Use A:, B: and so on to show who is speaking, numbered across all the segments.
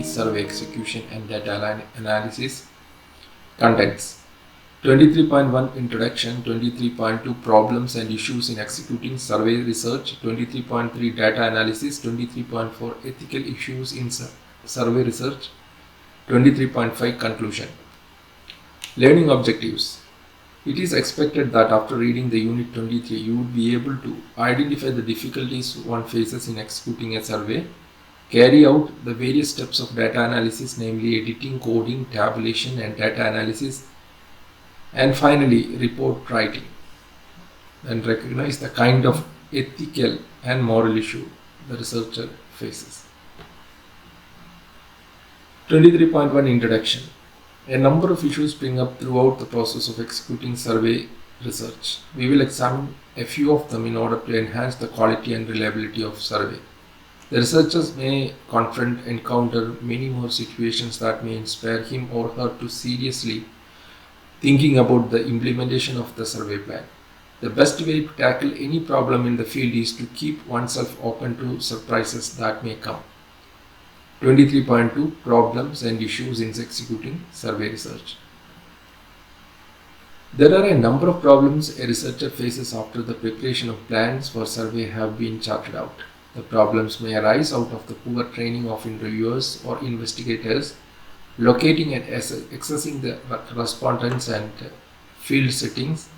A: is survey execution and data analysis. Contents: 23.1 Introduction, 23.2 Problems and Issues in Executing Survey Research, 23.3 Data Analysis, 23.4 Ethical Issues in Survey Research, 23.5 Conclusion. Learning objectives. It is expected that after reading the Unit 23, you would be able to identify the difficulties one faces in executing a survey, carry out the various steps of data analysis, namely editing, coding, tabulation and data analysis, and finally report writing, and recognize the kind of ethical and moral issue the researcher faces. 23.1 Introduction. A number of issues spring up throughout the process of executing survey research. We will examine a few of them in order to enhance the quality and reliability of survey. The researchers may encounter many more situations that may inspire him or her to seriously thinking about the implementation of the survey plan. The best way to tackle any problem in the field is to keep oneself open to surprises that may come. 23.2 Problems and Issues in Executing Survey Research. There are a number of problems a researcher faces after the preparation of plans for survey have been charted out. The problems may arise out of the poor training of interviewers or investigators, locating and accessing the respondents and field settings,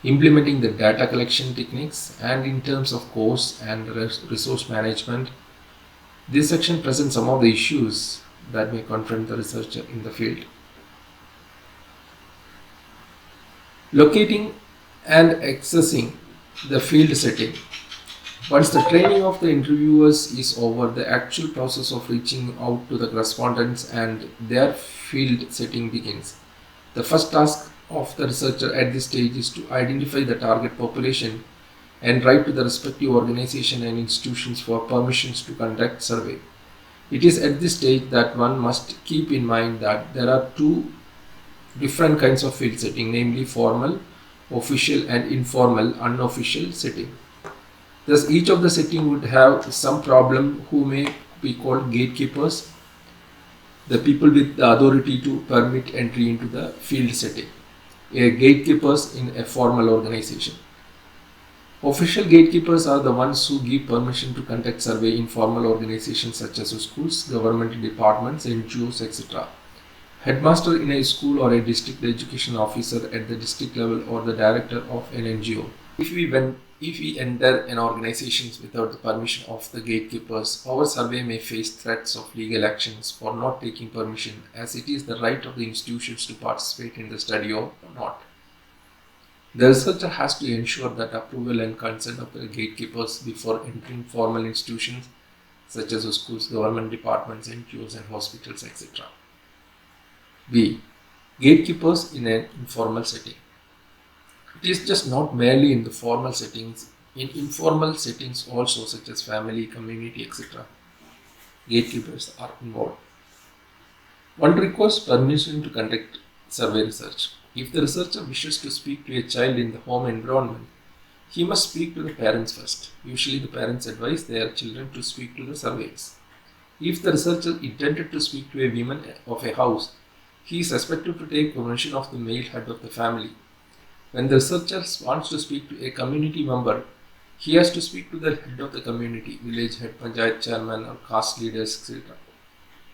A: implementing the data collection techniques, and in terms of course and resource management. This section presents some of the issues that may confront the researcher in the field. Locating and accessing the field setting. Once the training of the interviewers is over, the actual process of reaching out to the respondents and their field setting begins. The first task of the researcher at this stage is to identify the target population and write to the respective organization and institutions for permissions to conduct survey. It is at this stage that one must keep in mind that there are two different kinds of field setting, namely formal, official and informal, unofficial setting. Thus, each of the setting would have some problem who may be called gatekeepers, the people with the authority to permit entry into the field setting, gatekeepers in a formal organization. Official gatekeepers are the ones who give permission to conduct survey in formal organizations such as schools, government departments, NGOs, etc. Headmaster in a school or a district education officer at the district level or the director of an NGO. If we enter an organization without the permission of the gatekeepers, our survey may face threats of legal actions for not taking permission, as it is the right of the institutions to participate in the study or not. The researcher has to ensure that approval and consent of the gatekeepers before entering formal institutions such as schools, government departments, NGOs and hospitals, etc. B. Gatekeepers in an informal setting. It is just not merely in the formal settings, in informal settings also, such as family, community, etc. Gatekeepers are involved. One requires permission to conduct survey research. If the researcher wishes to speak to a child in the home environment, he must speak to the parents first. Usually the parents advise their children to speak to the surveyors. If the researcher intended to speak to a woman of a house, he is expected to take permission of the male head of the family. When the researcher wants to speak to a community member, he has to speak to the head of the community, village head, panchayat chairman or caste leaders, etc.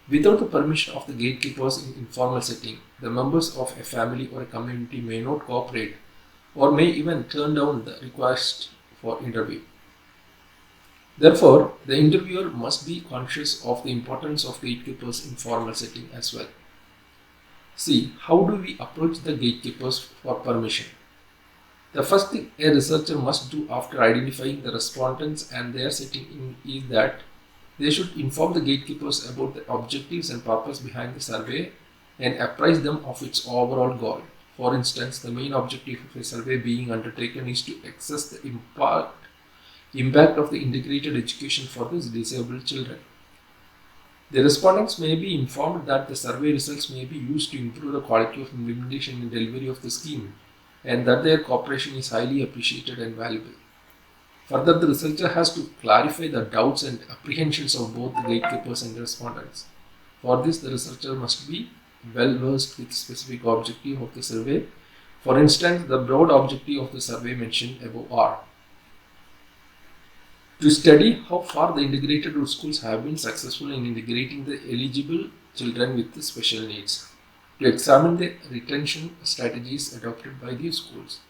A: Without the permission of the gatekeepers in informal setting, the members of a family or a community may not cooperate or may even turn down the request for interview. Therefore, the interviewer must be conscious of the importance of gatekeepers in formal setting as well. See, how do we approach the gatekeepers for permission? The first thing a researcher must do after identifying the respondents and their setting is that they should inform the gatekeepers about the objectives and purpose behind the survey and apprise them of its overall goal. For instance, the main objective of a survey being undertaken is to assess the impact of the integrated education for the disabled children. The respondents may be informed that the survey results may be used to improve the quality of implementation and delivery of the scheme, and that their cooperation is highly appreciated and valuable. Further, the researcher has to clarify the doubts and apprehensions of both the gatekeepers and the respondents. For this, the researcher must be well versed with specific objective of the survey. For instance, the broad objective of the survey mentioned above are to study how far the integrated route schools have been successful in integrating the eligible children with the special needs, to examine the retention strategies adopted by these schools,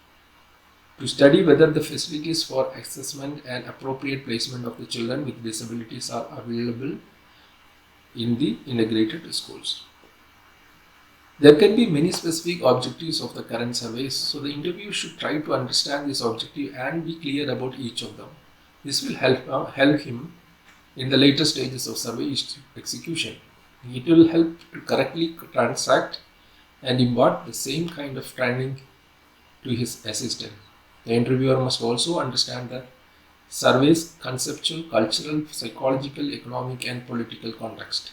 A: to study whether the facilities for assessment and appropriate placement of the children with disabilities are available in the integrated schools. There can be many specific objectives of the current surveys, so the interviewer should try to understand this objective and be clear about each of them. This will help him in the later stages of survey execution. It will help to correctly transact and impart the same kind of training to his assistant. The interviewer must also understand the survey's conceptual, cultural, psychological, economic, and political context.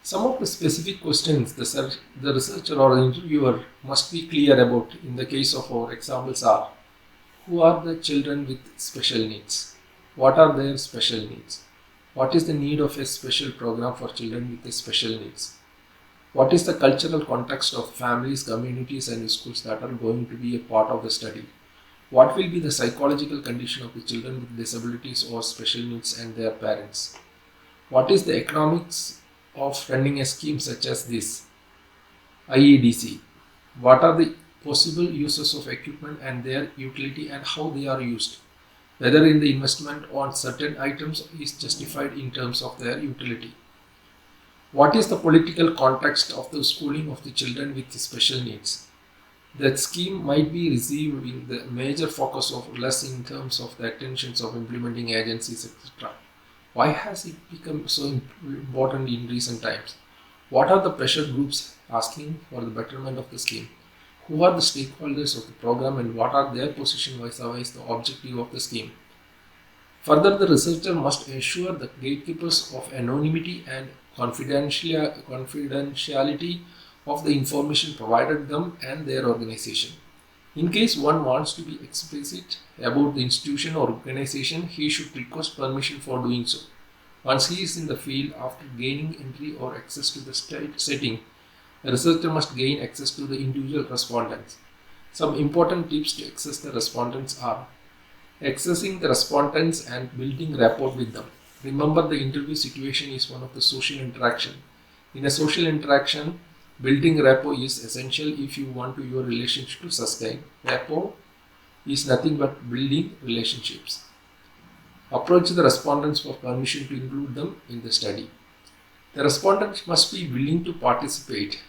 A: Some of the specific questions the researcher or the interviewer must be clear about in the case of our examples are: who are the children with special needs? What are their special needs? What is the need of a special program for children with special needs? What is the cultural context of families, communities, and schools that are going to be a part of the study? What will be the psychological condition of the children with disabilities or special needs and their parents? What is the economics of running a scheme such as this, IEDC? What are the possible uses of equipment and their utility and how they are used? Whether in the investment on certain items is justified in terms of their utility. What is the political context of the schooling of the children with special needs? That scheme might be receiving the major focus of less in terms of the attentions of implementing agencies, etc. Why has it become so important in recent times? What are the pressure groups asking for the betterment of the scheme? Who are the stakeholders of the program and what are their position vis-a-vis the objective of the scheme? Further, the researcher must ensure the gatekeepers of anonymity and confidentiality of the information provided them and their organization. In case one wants to be explicit about the institution or organization, he should request permission for doing so. Once he is in the field, after gaining entry or access to the setting, the researcher must gain access to the individual respondents. Some important tips to access the respondents are: accessing the respondents and building rapport with them. Remember, the interview situation is one of the social interaction. In a social interaction, building rapport is essential if you want your relationship to sustain. Rapport is nothing but building relationships. Approach the respondents for permission to include them in the study. The respondents must be willing to participate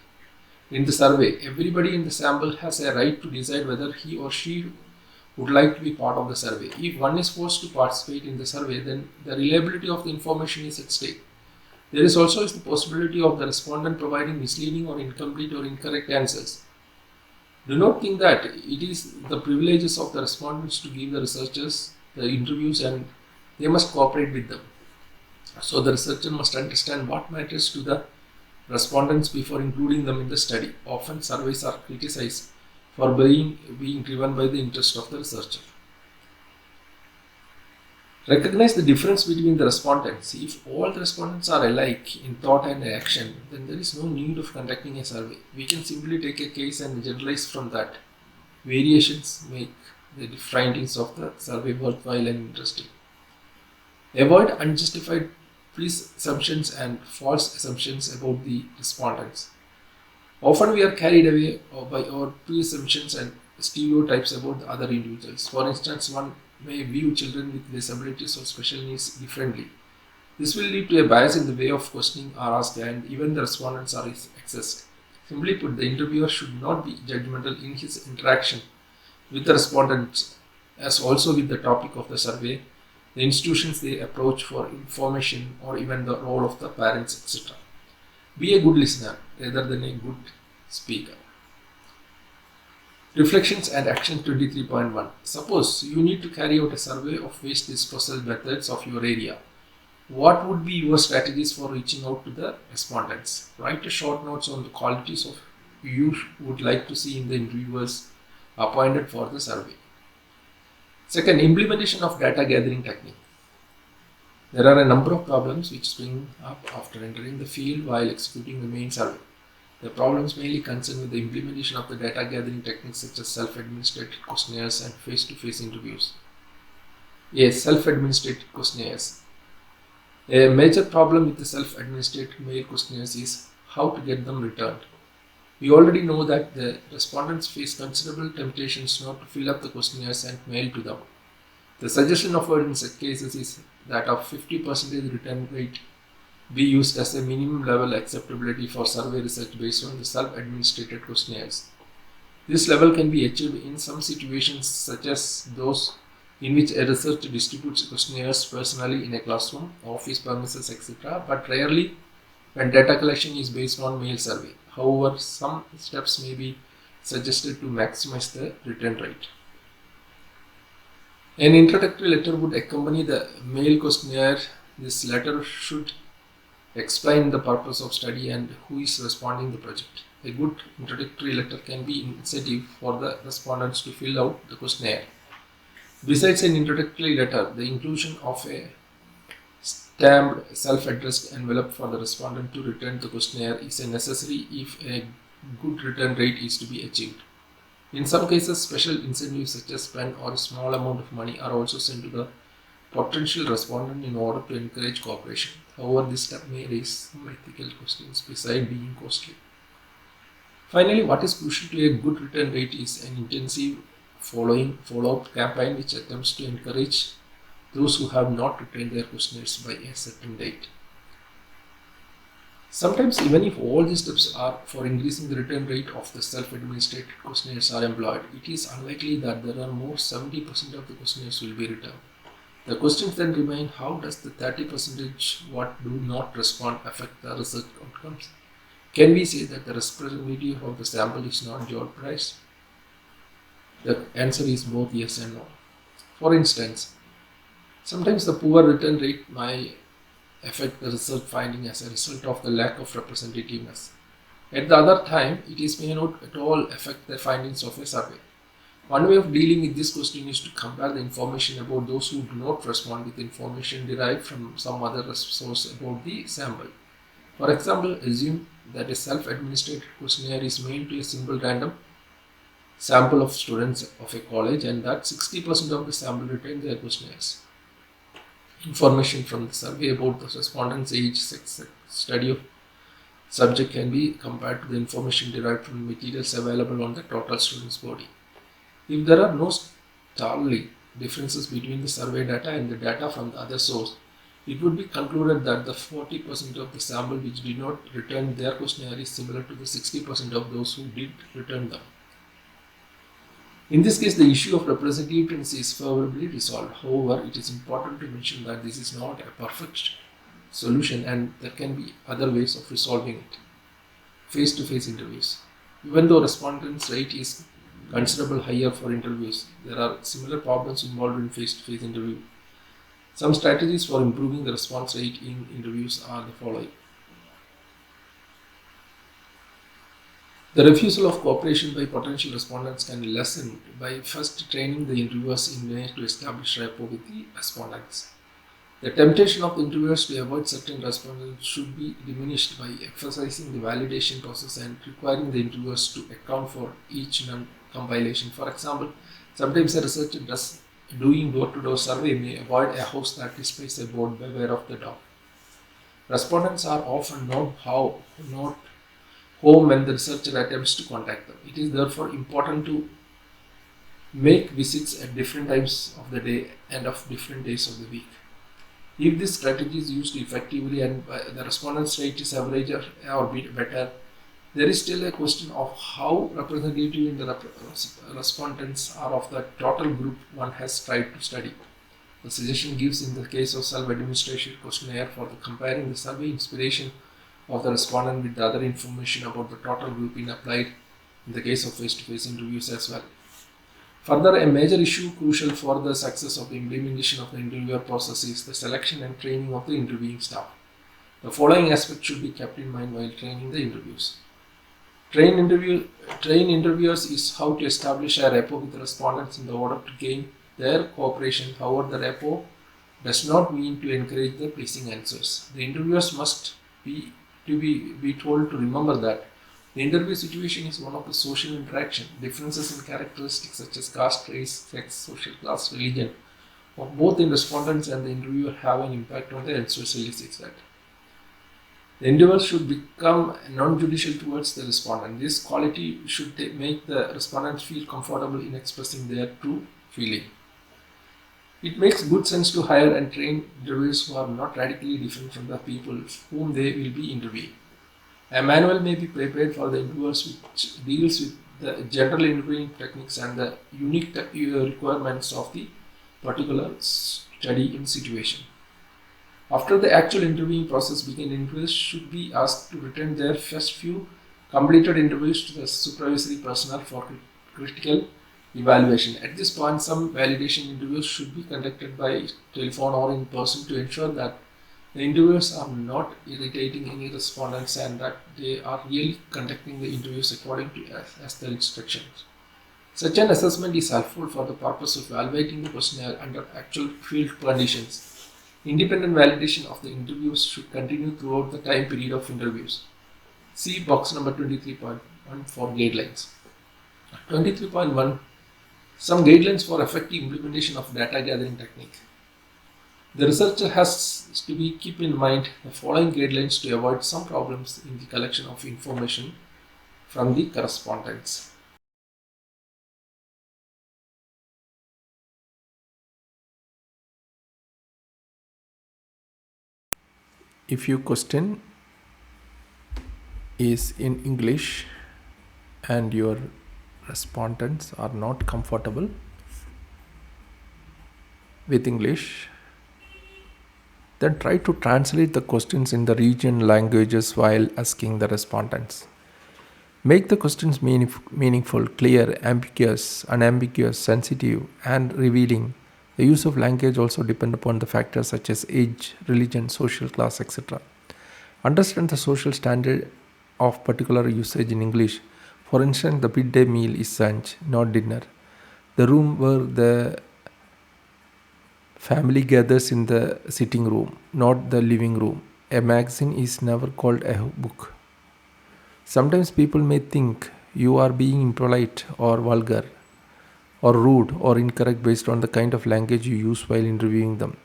A: in the survey. Everybody in the sample has a right to decide whether he or she would like to be part of the survey. If one is forced to participate in the survey, then the reliability of the information is at stake. There is also the possibility of the respondent providing misleading or incomplete or incorrect answers. Do not think that it is the privileges of the respondents to give the researchers the interviews and they must cooperate with them. So the researcher must understand what matters to the respondents before including them in the study. Often surveys are criticized for being driven by the interest of the researcher. Recognize the difference between the respondents. If all the respondents are alike in thought and action, then there is no need of conducting a survey. We can simply take a case and generalize from that. Variations make the findings of the survey worthwhile and interesting. Avoid unjustified presumptions and false assumptions about the respondents. Often we are carried away by our presumptions and stereotypes about the other individuals. For instance, one may view children with disabilities or special needs differently. This will lead to a bias in the way of questioning are asked and even the respondents are accessed. Simply put, the interviewer should not be judgmental in his interaction with the respondents as also with the topic of the survey, the institutions they approach for information or even the role of the parents, etc. Be a good listener rather than a good speaker. Reflections and Action 23.1. Suppose you need to carry out a survey of waste disposal methods of your area. What would be your strategies for reaching out to the respondents? Write a short notes on the qualities of you would like to see in the interviewers appointed for the survey. Second, implementation of data gathering technique. There are a number of problems which spring up after entering the field while executing the main survey. The problems mainly concern with the implementation of the data gathering techniques such as self-administrated questionnaires and face-to-face interviews. Yes, self-administrated questionnaires. A major problem with the self-administrated mail questionnaires is how to get them returned. We already know that the respondents face considerable temptations not to fill up the questionnaires and mail to them. The suggestion offered in such cases is that of 50% return rate be used as a minimum level acceptability for survey research based on the self-administrated questionnaires. This level can be achieved in some situations such as those in which a researcher distributes questionnaires personally in a classroom, office premises, etc., but rarely when data collection is based on mail survey. However, some steps may be suggested to maximize the return rate. An introductory letter would accompany the mail questionnaire. This letter should explain the purpose of study and who is responding to the project. A good introductory letter can be incentive for the respondents to fill out the questionnaire. Besides an introductory letter, the inclusion of a stamped self-addressed envelope for the respondent to return the questionnaire is a necessary if a good return rate is to be achieved. In some cases, special incentives such as pen or a small amount of money are also sent to the potential respondent in order to encourage cooperation. However, this step may raise some ethical questions besides being costly. Finally, what is crucial to a good return rate is an intensive follow-up campaign which attempts to encourage those who have not returned their questionnaires by a certain date. Sometimes, even if all these steps are for increasing the return rate of the self-administrated questionnaires are employed, it is unlikely that there are more 70% of the questionnaires will be returned. The questions then remain: how does the 30% what do not respond affect the research outcomes? Can we say that the representativity of the sample is not jeopardized? The answer is both yes and no. For instance, sometimes the poor return rate may affect the research finding as a result of the lack of representativeness. At the other time, it may not at all affect the findings of a survey. One way of dealing with this question is to compare the information about those who do not respond with information derived from some other source about the sample. For example, assume that a self-administrated questionnaire is mailed to a single random sample of students of a college and that 60% of the sample retain their questionnaires. Information from the survey about the respondents' age, sex, study of subject can be compared to the information derived from materials available on the total students' body. If there are no startling differences between the survey data and the data from the other source, it would be concluded that the 40% of the sample which did not return their questionnaire is similar to the 60% of those who did return them. In this case, the issue of representativeness is favorably resolved. However, it is important to mention that this is not a perfect solution and there can be other ways of resolving it. Face-to-face interviews. Even though respondents' rate is considerably higher for interviews, there are similar problems involved in face-to-face interview. Some strategies for improving the response rate in interviews are the following. The refusal of cooperation by potential respondents can be lessened by first training the interviewers in ways to establish rapport with the respondents. The temptation of the interviewers to avoid certain respondents should be diminished by emphasizing the validation process and requiring the interviewers to account for each non-compilation. For example, sometimes a researcher doing door-to-door survey may avoid a house that displays a board "Beware of the dog." Respondents are often not home when the researcher attempts to contact them. It is therefore important to make visits at different times of the day and of different days of the week. If this strategy is used effectively and the respondents' rate is average or better, there is still a question of how representative the respondents are of the total group one has tried to study. The suggestion gives in the case of self-administration questionnaire for the comparing the survey inspiration of the respondent with the other information about the total group in applied in the case of face-to-face interviews as well. Further, a major issue crucial for the success of the implementation of the interviewer process is the selection and training of the interviewing staff. The following aspects should be kept in mind while training the interviews. Train interviewers is how to establish a rapport with the respondents in order to gain their cooperation. However, the rapport does not mean to encourage the pleasing answers. The interviewers must be told to remember that the interview situation is one of the social interaction. Differences in characteristics such as caste, race, sex, social class, religion of both the respondents and the interviewer have an impact on the answers elicited. That the interviewer should become non-judicial towards the respondent. This quality should make the respondents feel comfortable in expressing their true feeling. It makes good sense to hire and train interviewers who are not radically different from the people whom they will be interviewing. A manual may be prepared for the interviewers which deals with the general interviewing techniques and the unique requirements of the particular study in situation. After the actual interviewing process begins, interviewers should be asked to return their first few completed interviews to the supervisory personnel for critical evaluation. At this point, some validation interviews should be conducted by telephone or in person to ensure that the interviewers are not irritating any respondents and that they are really conducting the interviews according to as the instructions. Such an assessment is helpful for the purpose of evaluating the questionnaire under actual field conditions. Independent validation of the interviews should continue throughout the time period of interviews. See box number 23.1 for guidelines. 23.1 Some guidelines for effective implementation of data gathering technique. The researcher has to keep in mind the following guidelines to avoid some problems in the collection of information from the correspondence. If your question is in English and your respondents are not comfortable with English, then try to translate the questions in the region languages while asking the respondents. Make the questions meaningful, clear, ambiguous, unambiguous, sensitive, and revealing. The use of language also depends upon the factors such as age, religion, social class, etc. Understand the social standard of particular usage in English. For instance, the midday meal is lunch, not dinner. The room where the family gathers in the sitting room, not the living room. A magazine is never called a book. Sometimes people may think you are being impolite or vulgar or rude or incorrect based on the kind of language you use while interviewing them.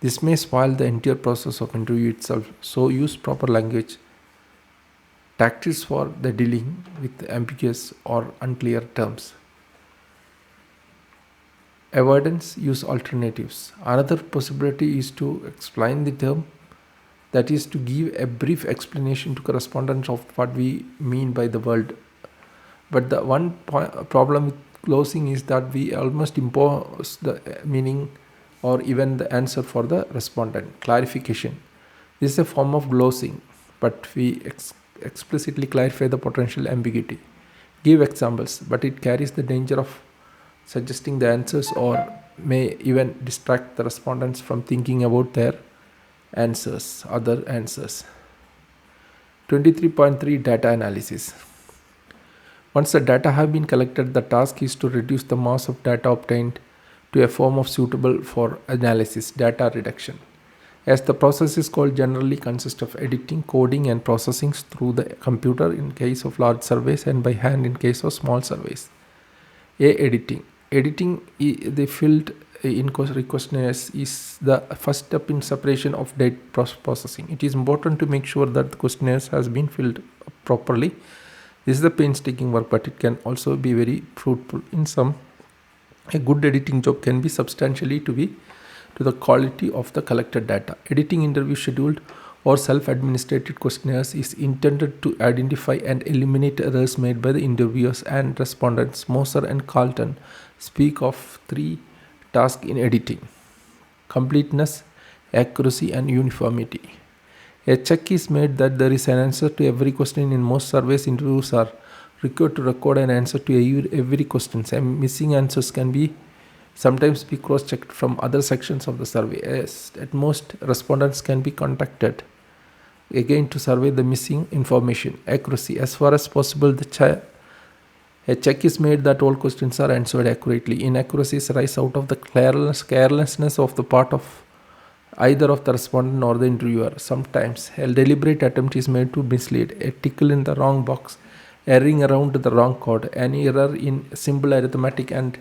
A: This may spoil the entire process of interview itself, so use proper language tactics for the dealing with ambiguous or unclear terms. Avoidance, use alternatives. Another possibility is to explain the term, that is to give a brief explanation to correspondents of what we mean by the word. But the one problem with glosing is that we almost impose the meaning or even the answer for the respondent. Clarification. This is a form of glosing, but we explicitly clarify the potential ambiguity. Give examples, but it carries the danger of suggesting the answers or may even distract the respondents from thinking about their other answers. 23.3 Data analysis. Once the data have been collected, the task is to reduce the mass of data obtained to a form of suitable for analysis, data reduction. As the process is called, generally consists of editing, coding and processing through the computer in case of large surveys and by hand in case of small surveys. Editing. Editing the field in questionnaires is the first step in separation of data processing. It is important to make sure that the questionnaires has been filled properly. This is the painstaking work, but it can also be very fruitful. In some, a good editing job can be substantially to the quality of the collected data. Editing interview scheduled or self-administrated questionnaires is intended to identify and eliminate errors made by the interviewers and respondents. Moser and Carlton speak of three tasks in editing: completeness, accuracy, and uniformity. A check is made that there is an answer to every question. In most surveys, interviewers are required to record an answer to every question. Some missing answers can sometimes be cross-checked from other sections of the survey. At most, respondents can be contacted again to survey the missing information. Accuracy. As far as possible, a check is made that all questions are answered accurately. Inaccuracies arise out of the carelessness of the part of either of the respondent or the interviewer. Sometimes a deliberate attempt is made to mislead, a tickle in the wrong box, erring around the wrong code, an error in simple arithmetic, and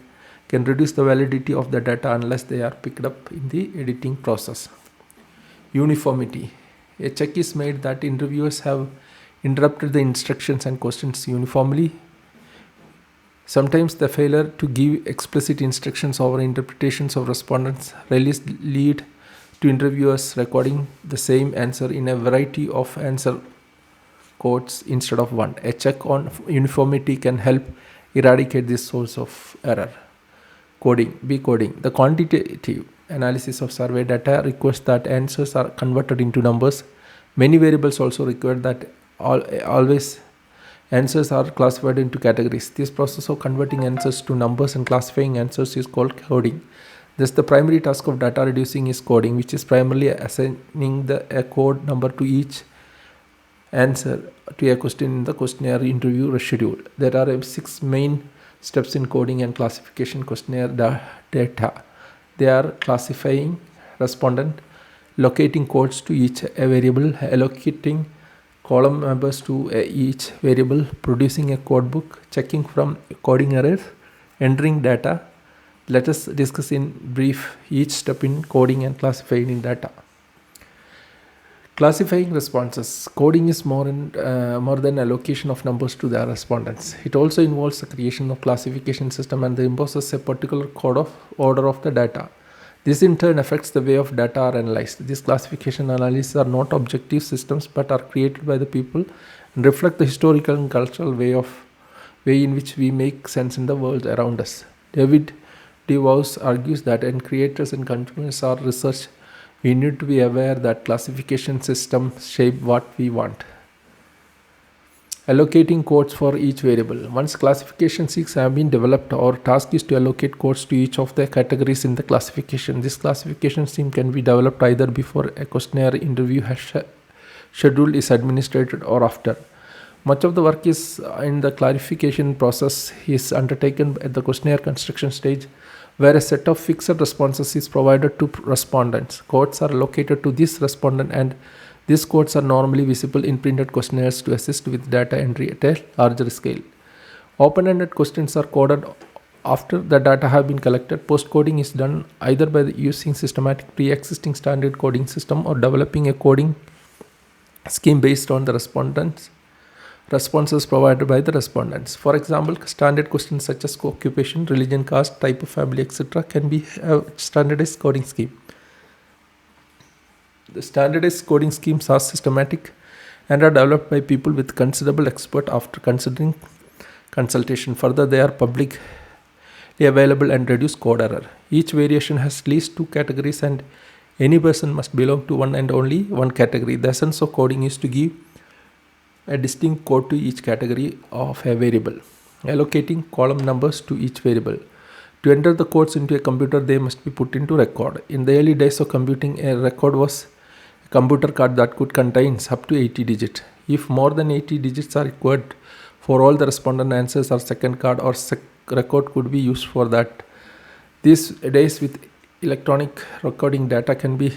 A: can reduce the validity of the data unless they are picked up in the editing process. Uniformity. A check is made that interviewers have interrupted the instructions and questions uniformly. Sometimes the failure to give explicit instructions or interpretations of respondents lead to interviewers recording the same answer in a variety of answer codes instead of one. A check on uniformity can help eradicate this source of error. Coding. The quantitative analysis of survey data requires that answers are converted into numbers. Many variables also require that always answers are classified into categories. This process of converting answers to numbers and classifying answers is called coding. Thus, the primary task of data reducing is coding, which is primarily assigning a code number to each answer to a question in the questionnaire interview schedule. There are 6 main steps in coding and classification questionnaire data. They are classifying respondent, locating codes to each variable, allocating column numbers to each variable, producing a code book, checking from coding errors, entering data. Let us discuss in brief each step in coding and classifying data. Classifying responses. Coding is more than allocation of numbers to the respondents. It also involves the creation of classification system and imposes a particular order of the data. This in turn affects the way of data are analyzed. These classification analyses are not objective systems but are created by the people and reflect the historical and cultural way in which we make sense in the world around us. David DeVos argues that in creators and consumers our research, we need to be aware that classification systems shape what we want. Allocating codes for each variable. Once classification seeks have been developed, our task is to allocate codes to each of the categories in the classification. This classification scheme can be developed either before a questionnaire interview schedule is administered or after. Much of the work is in the clarification process is undertaken at the questionnaire construction stage, where a set of fixed responses is provided to respondents. Codes are allocated to this respondent, and these codes are normally visible in printed questionnaires to assist with data entry at a larger scale. Open-ended questions are coded after the data have been collected. Post-coding is done either by using systematic pre-existing standard coding system or developing a coding scheme based on the responses provided by the respondents. For example, standard questions such as occupation, religion, caste, type of family, etc. can be a standardized coding scheme. The standardized coding schemes are systematic and are developed by people with considerable expert after considering consultation. Further, they are publicly available and reduce code error. Each variation has at least 2 categories and any person must belong to one and only one category. The essence of coding is to give a distinct code to each category of a variable, allocating column numbers to each variable. To enter the codes into a computer, they must be put into record. In the early days of computing, a record was a computer card that could contain up to 80 digits. If more than 80 digits are required for all the respondent answers, or second card or record could be used for that. These days with electronic recording, data can be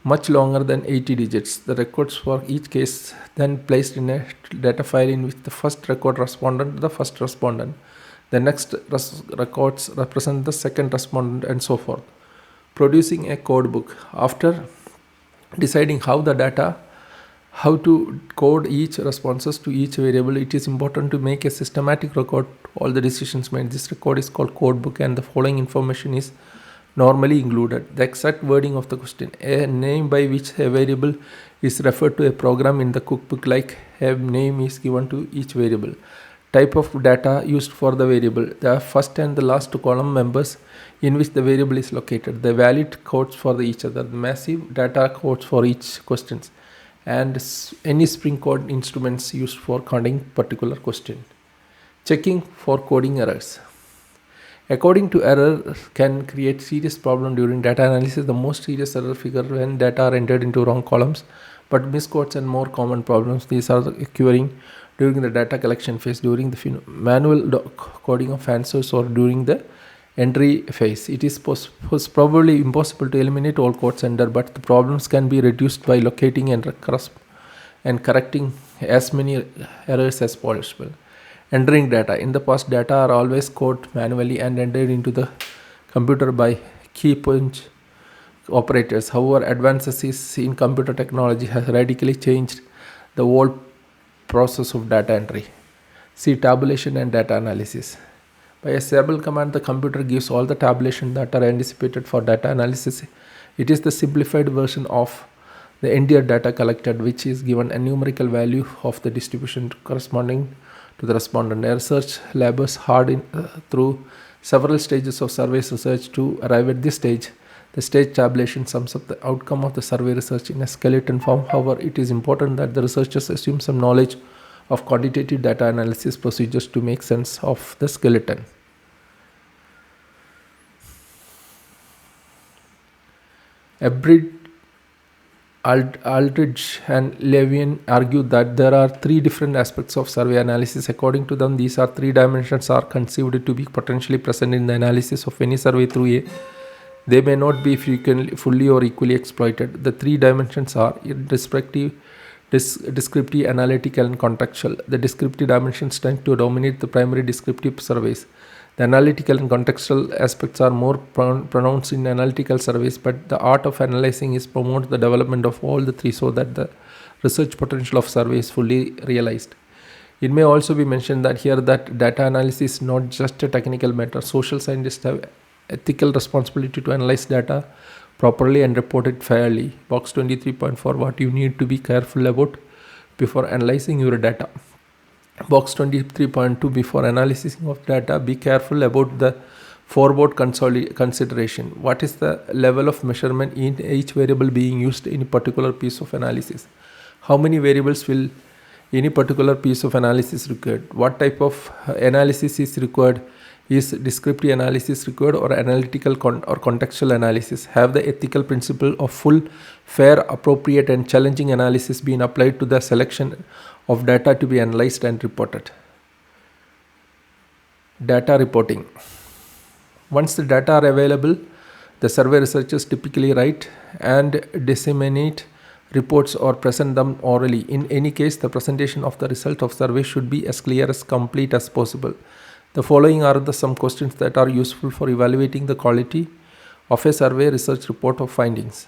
A: much longer than 80 digits. The records for each case then placed in a data file in which the first record respondent to the first respondent. The next records represent the second respondent and so forth. Producing a code book. After deciding how to code each responses to each variable, it is important to make a systematic record of all the decisions made. This record is called code book and the following information is normally included. The exact wording of the question, a name by which a variable is referred to a program in the cookbook, like a name is given to each variable. Type of data used for the variable, the first and the last column members in which the variable is located, the valid codes for each other, the massive data codes for each questions, and any spring code instruments used for counting particular question. Checking for coding errors. According to error can create serious problem during data analysis. The most serious error figure when data are entered into wrong columns, but miscodes and more common problems. These are occurring during the data collection phase, during the manual coding of answers, or during the entry phase. It is probably impossible to eliminate all code center, but the problems can be reduced by locating and correcting as many errors as possible. Entering data. In the past, data are always coded manually and entered into the computer by key punch operators. However, advances in computer technology has radically changed the whole process of data entry. See tabulation and data analysis. By a stable command, the computer gives all the tabulation that are anticipated for data analysis. It is the simplified version of the entire data collected, which is given a numerical value of the distribution corresponding to the respondent. A research labors hard through several stages of survey research to arrive at this stage. The stage tabulation sums up the outcome of the survey research in a skeleton form. However, it is important that the researchers assume some knowledge of quantitative data analysis procedures to make sense of the skeleton. Abrid, Aldridge and Levin argue that there are three different aspects of survey analysis. According to them, these are three dimensions are conceived to be potentially present in the analysis of any survey through a. They may not be fully or equally exploited. The three dimensions are descriptive, analytical, and contextual. The descriptive dimensions tend to dominate the primary descriptive surveys. The analytical and contextual aspects are more pronounced in analytical surveys, but the art of analyzing is promote the development of all the three so that the research potential of survey is fully realized. It may also be mentioned that here that data analysis is not just a technical matter. Social scientists have ethical responsibility to analyze data properly and report it fairly. Box 23.4, what you need to be careful about before analyzing your data. Box 23.2, before analysis of data, be careful about the forward consideration. What is the level of measurement in each variable being used in a particular piece of analysis? How many variables will any particular piece of analysis required? What type of analysis is required? Is descriptive analysis required or analytical or contextual analysis? Have the ethical principle of full, fair, appropriate and challenging analysis been applied to the selection of data to be analyzed and reported? Data reporting. Once the data are available, the survey researchers typically write and disseminate reports or present them orally. In any case, the presentation of the result of survey should be as clear as complete as possible. The following are some questions that are useful for evaluating the quality of a survey research report of findings.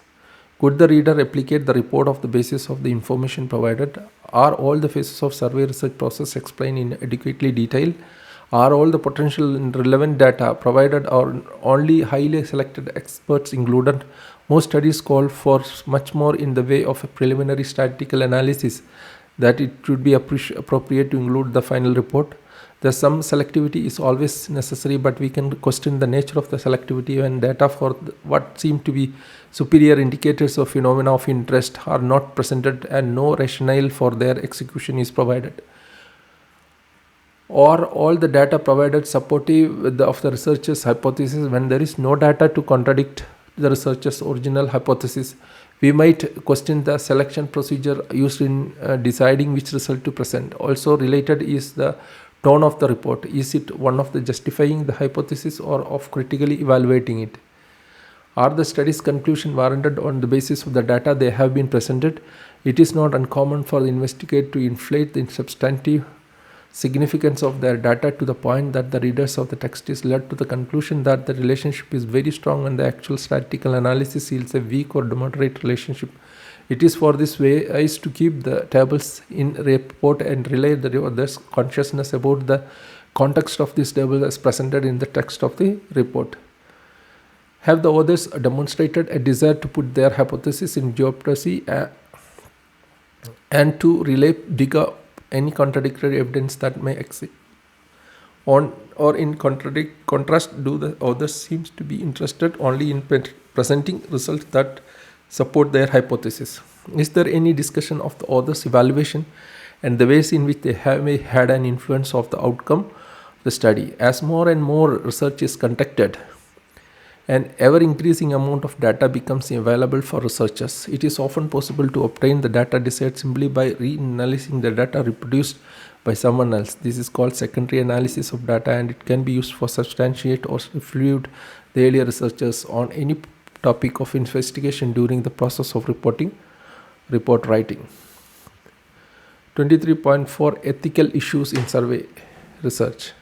A: Could the reader replicate the report of the basis of the information provided? Are all the phases of survey research process explained in adequately detail? Are all the potential and relevant data provided or only highly selected experts included? Most studies call for much more in the way of a preliminary statistical analysis that it should be appropriate to include the final report. Some selectivity is always necessary, but we can question the nature of the selectivity when data for what seem to be superior indicators of phenomena of interest are not presented and no rationale for their execution is provided. Or all the data provided supportive of the researcher's hypothesis when there is no data to contradict the researcher's original hypothesis. We might question the selection procedure used in deciding which result to present. Also related is the tone of the report. Is it one of the justifying the hypothesis or of critically evaluating it? Are the study's conclusion warranted on the basis of the data they have been presented? It is not uncommon for the investigator to inflate the substantive significance of their data to the point that the readers of the text is led to the conclusion that the relationship is very strong and the actual statistical analysis yields a weak or moderate relationship. It is for this way is to keep the tables in report and relay the reader's consciousness about the context of this table as presented in the text of the report. Have the authors demonstrated a desire to put their hypothesis in jeopardy and to dig up any contradictory evidence that may exist? Or in contrast, do the authors seems to be interested only in presenting results that support their hypothesis? Is there any discussion of the author's evaluation and the ways in which they have had an influence of the outcome of the study? As more and more research is conducted, an ever-increasing amount of data becomes available for researchers. It is often possible to obtain the data desired simply by reanalyzing the data reproduced by someone else. This is called secondary analysis of data, and it can be used for substantiate or refute the earlier researchers on any topic of investigation during the process of report writing. 23.4 Ethical issues in survey research.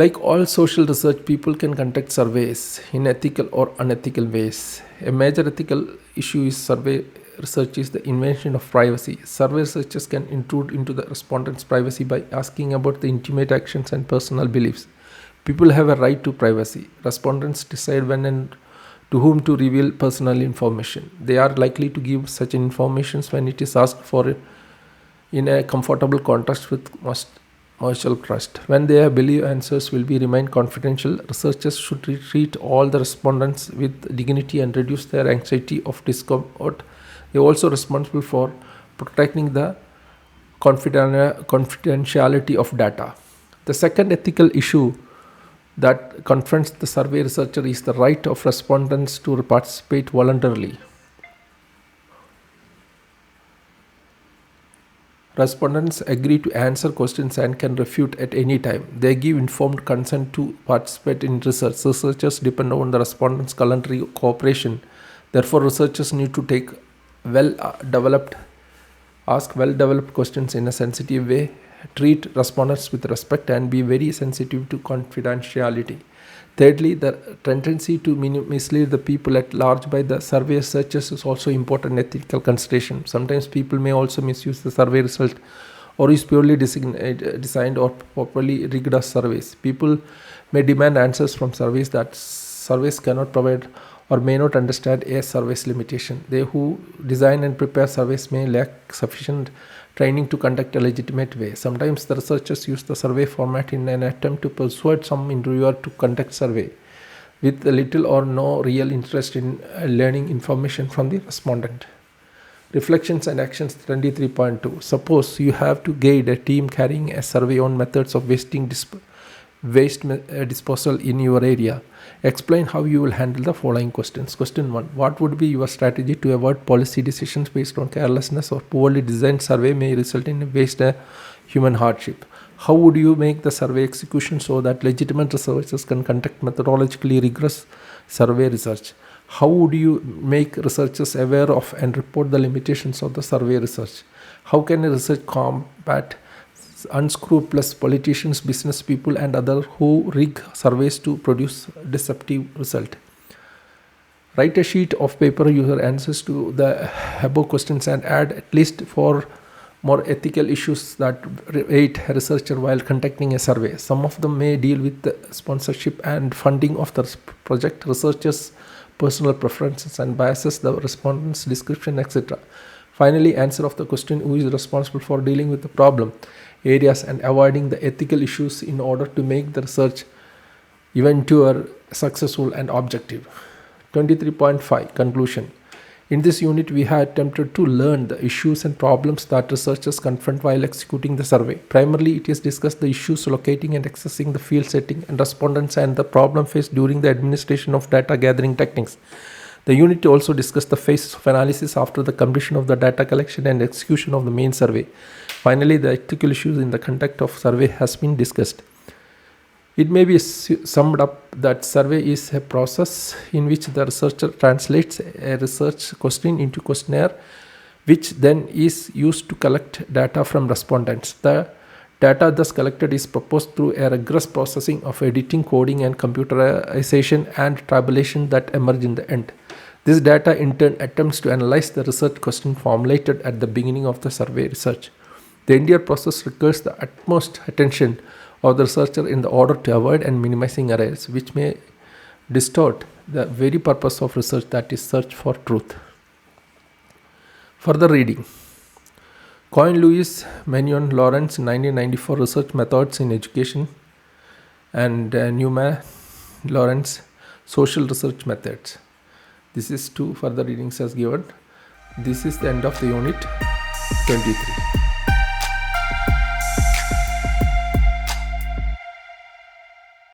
A: Like all social research, people can conduct surveys in ethical or unethical ways. A major ethical issue is survey research is the invasion of privacy. Survey researchers can intrude into the respondents' privacy by asking about the intimate actions and personal beliefs. People have a right to privacy. Respondents decide when and to whom to reveal personal information. They are likely to give such information when it is asked for in a comfortable context with mutual trust. When they believe answers will be remain confidential, researchers should treat all the respondents with dignity and reduce their anxiety of discomfort. They are also responsible for protecting the confidentiality of data. The second ethical issue that confronts the survey researcher is the right of respondents to participate voluntarily. Respondents agree to answer questions and can refute at any time. They give informed consent to participate in research. Researchers depend on the respondents' voluntary cooperation. Therefore, researchers need to ask well-developed questions in a sensitive way, treat respondents with respect, and be very sensitive to confidentiality. Thirdly, the tendency to mislead the people at large by the survey researchers is also important ethical consideration. Sometimes people may also misuse the survey result or is purely designed or properly rigged as surveys. People may demand answers from surveys that surveys cannot provide or may not understand a survey's limitation. They who design and prepare surveys may lack sufficient training to conduct a legitimate way. Sometimes the researchers use the survey format in an attempt to persuade some interviewer to conduct survey with little or no real interest in learning information from the respondent. Reflections and actions 23.2. Suppose you have to guide a team carrying a survey on methods of waste disposal in your area. Explain how you will handle the following questions. Question 1. What would be your strategy to avoid policy decisions based on carelessness or poorly designed survey may result in waste human hardship? How would you make the survey execution so that legitimate researchers can conduct methodologically rigorous survey research? How would you make researchers aware of and report the limitations of the survey research? How can a research combat unscrupulous politicians, business people, and others who rig surveys to produce deceptive result? Write a sheet of paper your answers to the above questions and add at least 4 more ethical issues that await a researcher while conducting a survey. Some of them may deal with the sponsorship and funding of the project, researchers' personal preferences and biases, the respondent's description, etc. Finally, answer of the question who is responsible for dealing with the problem areas and avoiding the ethical issues in order to make the research eventually successful and objective. 23.5 Conclusion. In this unit, we have attempted to learn the issues and problems that researchers confront while executing the survey. Primarily, it is discussed the issues locating and accessing the field setting and respondents and the problem faced during the administration of data gathering techniques. The unit also discussed the phases of analysis after the completion of the data collection and execution of the main survey. Finally, the ethical issues in the conduct of survey has been discussed. It may be summed up that survey is a process in which the researcher translates a research question into questionnaire, which then is used to collect data from respondents. The data thus collected is proposed through a rigorous processing of editing, coding, and computerization and tabulation that emerge in the end. This data in turn attempts to analyze the research question formulated at the beginning of the survey research. The entire process requires the utmost attention of the researcher in the order to avoid and minimizing errors, which may distort the very purpose of research, that is, search for truth. Further reading. Coin Lewis, Magnon, Lawrence, 1994, Research Methods in Education, and Newman, Lawrence, Social Research Methods. This is 2 further readings as given. This is the end of the unit 23.